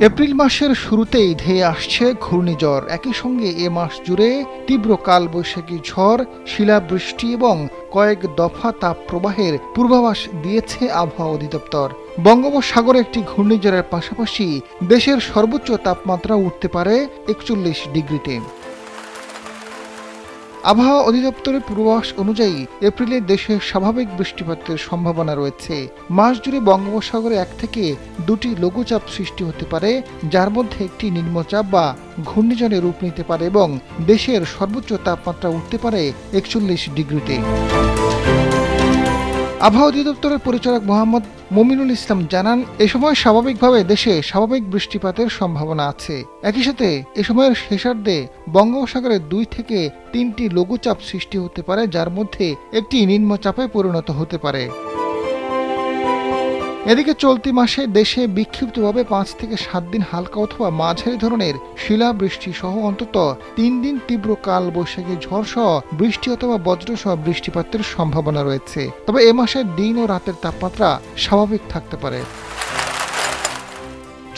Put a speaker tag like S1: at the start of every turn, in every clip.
S1: April মাসের শুরুতেই ধেয়ে আসছে ঘূর্ণিঝড়। একই সঙ্গে এ মাস জুড়ে তীব্র কালবৈশাখী ঝড়, শিলাবৃষ্টি এবং কয়েক দফা তাপপ্রবাহের পূর্বাভাস দিয়েছে আবহাওয়া অধিদপ্তর। বঙ্গোপসাগরে একটি ঘূর্ণিঝড়ের পাশাপাশি দেশের সর্বোচ্চ তাপমাত্রা উঠতে পারে ৪১ ডিগ্রিতে। আবহাওয়া অধিদপ্তরের পূর্বাভাস অনুযায়ী এপ্রিলে দেশে স্বাভাবিক বৃষ্টিপাতের সম্ভাবনা রয়েছে। মাস জুড়ে বঙ্গোপসাগরে ১ থেকে ২টি লঘুচাপ সৃষ্টি হতে পারে, যার মধ্যে একটি নিম্নচাপ বা ঘূর্ণিঝড়ে রূপ নিতে পারে এবং দেশের সর্বোচ্চ তাপমাত্রা উঠতে পারে ৪১ ডিগ্রিতে। আবহাওয়া অধিদপ্তরের পরিচালক মোহাম্মদ মুমিনুল ইসলাম জানান, এ সময় স্বাভাবিকভাবে দেশে স্বাভাবিক বৃষ্টিপাতের সম্ভাবনা আছে। একই সাথে এ সময়ের শেষার্ধে বঙ্গোপসাগরে ২ থেকে ৩টি লঘুচাপ সৃষ্টি হতে পারে, যার মধ্যে একটি নিম্নচাপে পরিণত হতে পারে। এদিকে চলতি মাসে দেশে বিক্ষিপ্তভাবে ৫ থেকে ৭ দিন হালকা অথবা মাঝারি ধরনের শিলাবৃষ্টি সহ অন্তত ৩ দিন তীব্র কালবৈশাখী ঝড় সহ বৃষ্টি অথবা বজ্রসহ বৃষ্টিপাতের সম্ভাবনা রয়েছে। তবে এ মাসে দিন ও রাতের তাপমাত্রা স্বাভাবিক থাকতে পারে।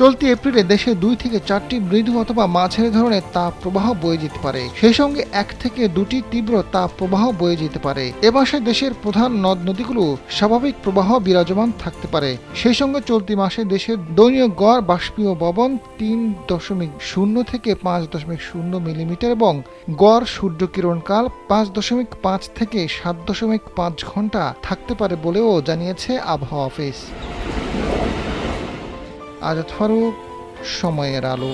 S1: চলতি এপ্রিলে দেশে ২ থেকে ৪টি মৃদু অথবা মাঝারি ধরনের তাপ প্রবাহ বয়ে যেতে পারে। সেই সঙ্গে ১ থেকে ২টি তীব্র তাপ প্রবাহ বয়ে যেতে পারে। এ মাসে দেশের প্রধান নদ নদীগুলো স্বাভাবিক প্রবাহ বিরাজমান থাকতে পারে। সেই সঙ্গে চলতি মাসে দেশের দৈনিক গড় বাষ্পীয় পবন ৩.০ থেকে ৫.০ মিলিমিটার এবং গড় সূর্যকিরণকাল ৫.৫ থেকে ৭.৫ ঘন্টা থাকতে পারে বলেও জানিয়েছে আবহাওয়া অফিস। আজাদ ফারুক, সময়ের আলো।